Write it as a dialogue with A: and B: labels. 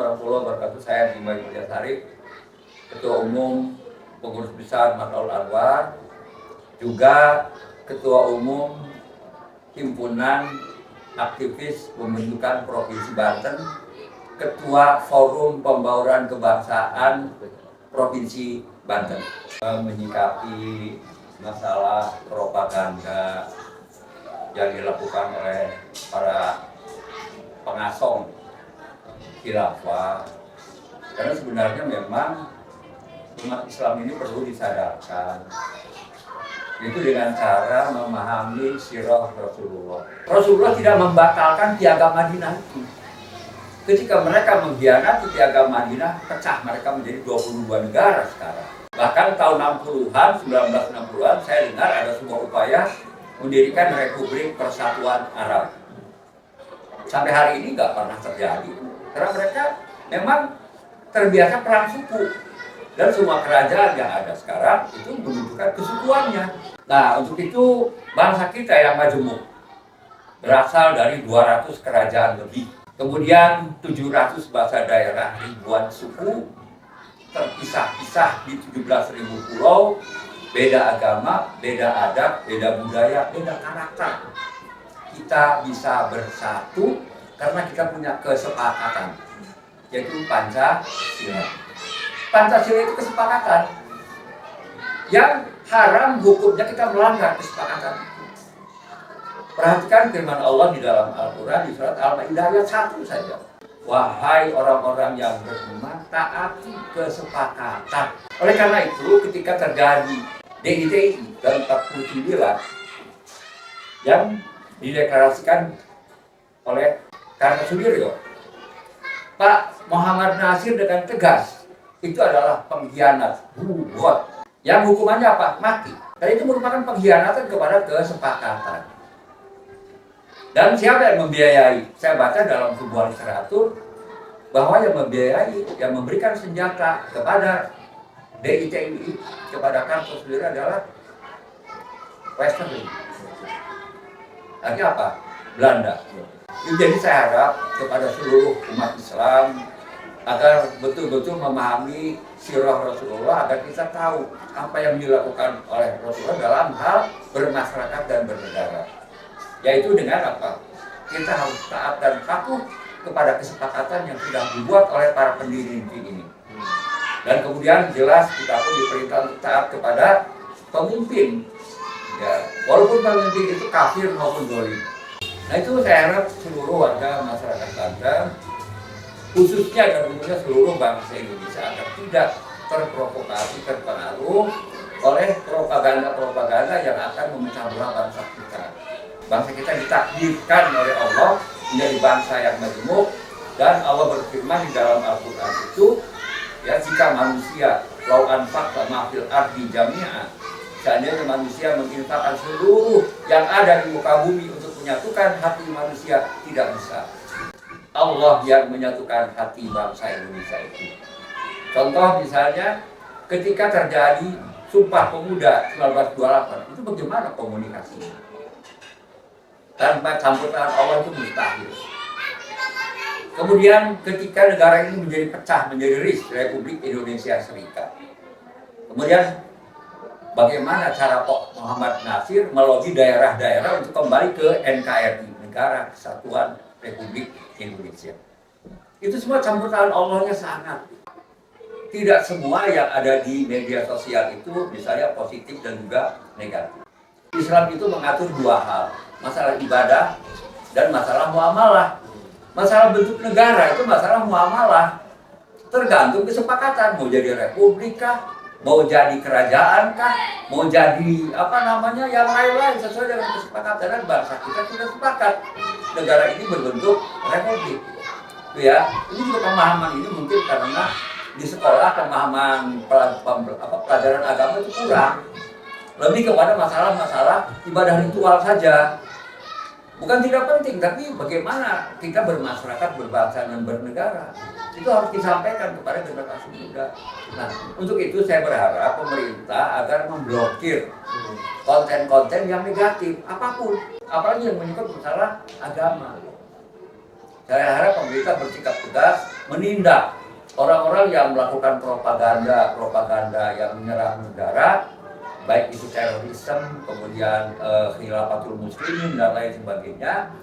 A: warahmatullahi wabarakatuh. Saya Bima Mulyasari, Ketua Umum Pengurus Besar Makhlul Anwar, juga Ketua Umum Himpunan Aktivis Pembentukan Provinsi Banten, Ketua Forum Pembauran Kebangsaan Provinsi Banten. Menyikapi masalah propaganda yang dilakukan oleh para pengasong khilafah, karena sebenarnya memang umat Islam ini perlu disadarkan, itu dengan cara memahami sirah Rasulullah. Rasulullah tidak membatalkan piagam Madinah itu. Ketika mereka mengkhianati piagam Madinah, pecah mereka menjadi 22 negara sekarang. Bahkan tahun 60-an, 1960-an, saya dengar ada sebuah upaya mendirikan Republik Persatuan Arab. Sampai hari ini nggak pernah terjadi, karena mereka memang terbiasa perang suku. Dan semua kerajaan yang ada sekarang itu menunjukkan kesukuannya. Nah, untuk itu bangsa kita yang majemuk berasal dari 200 kerajaan lebih. Kemudian 700 bahasa daerah, ribuan suku, terpisah-pisah di 17.000 pulau, beda agama, beda adat, beda budaya, beda karakter. Kita bisa bersatu karena kita punya kesepakatan, yaitu Pancasila. Pancasila itu kesepakatan. Yang haram hukumnya kita melanggar kesepakatan. Perhatikan firman Allah di dalam Al-Quran di surat Al-Maidah ayat 1 saja. Wahai orang-orang yang beriman, taati kesepakatan. Oleh karena itu, ketika terjadi DITI tahun 49 yang dideklarasikan oleh Kartosuwiryo, Pak Muhammad Nasir dengan tegas, itu adalah pengkhianat, buat. Yang hukumannya apa? Mati. Dan itu merupakan pengkhianatan kepada kesepakatan. Dan siapa yang membiayai? Saya baca dalam sebuah literatur bahwa yang membiayai, yang memberikan senjata kepada DITI, kepada Kartosuwiryo adalah Western. Artinya apa? Belanda. Jadi saya harap kepada seluruh umat Islam agar betul-betul memahami sirah Rasulullah, agar kita tahu apa yang dilakukan oleh Rasulullah dalam hal bermasyarakat dan bernegara. Yaitu dengan apa? Kita harus taat dan patuh kepada kesepakatan yang sudah dibuat oleh para pendiri negeri ini. Dan kemudian jelas kita pun diperintah untuk taat kepada pemimpin. Ya, walaupun pemimpin itu kafir maupun zalim. Nah, itu saya harap seluruh warga masyarakat Banten, khususnya dan tentunya seluruh bangsa Indonesia, agar tidak terprovokasi, terpengaruh oleh propaganda-propaganda yang akan memecah belah bangsa kita. Bangsa kita ditakdirkan oleh Allah menjadi bangsa yang majemuk, dan Allah berfirman di dalam Al-Quran itu, ya, jika manusia lau anfaqta ma fil ardi jami'a, seandainya manusia menginfakkan seluruh yang ada di muka bumi untuk menyatukan hati manusia, tidak bisa. Allah yang menyatukan hati bangsa Indonesia itu. Contoh misalnya ketika terjadi Sumpah Pemuda 1928, itu bagaimana komunikasinya? Tanpa campur tangan Allah itu mustahil. Kemudian ketika negara ini menjadi pecah menjadi Republik Indonesia Serikat, kemudian bagaimana cara Pak Muhammad Nasir melobi daerah-daerah untuk kembali ke NKRI, Negara Kesatuan Republik Indonesia. Itu semua campur tangan Allahnya sangat. Tidak semua yang ada di media sosial itu misalnya positif dan juga negatif. Islam itu mengatur dua hal, masalah ibadah dan masalah muamalah. Masalah bentuk negara itu masalah muamalah. Tergantung kesepakatan, mau jadi republik kah, mau jadi kerajaan kah, mau jadi yang lain-lain sesuai dengan kesepakatan. Dan bangsa kita sudah sepakat negara ini berbentuk republik. Ya, ini juga pemahaman ini mungkin karena di sekolah pemahaman pelajaran agama itu kurang. Lebih kepada masalah-masalah ibadah ritual saja. Bukan tidak penting, tapi bagaimana kita bermasyarakat, berbangsa, dan bernegara. Itu harus disampaikan kepada generasi muda. Nah, untuk itu saya berharap pemerintah agar memblokir konten-konten yang negatif, apapun. Apalagi yang menyangkut masalah agama. Saya harap pemerintah bersikap tegas menindak orang-orang yang melakukan propaganda yang menyerang negara, baik itu terorisme, kemudian khilafatul muslimin dan lain sebagainya.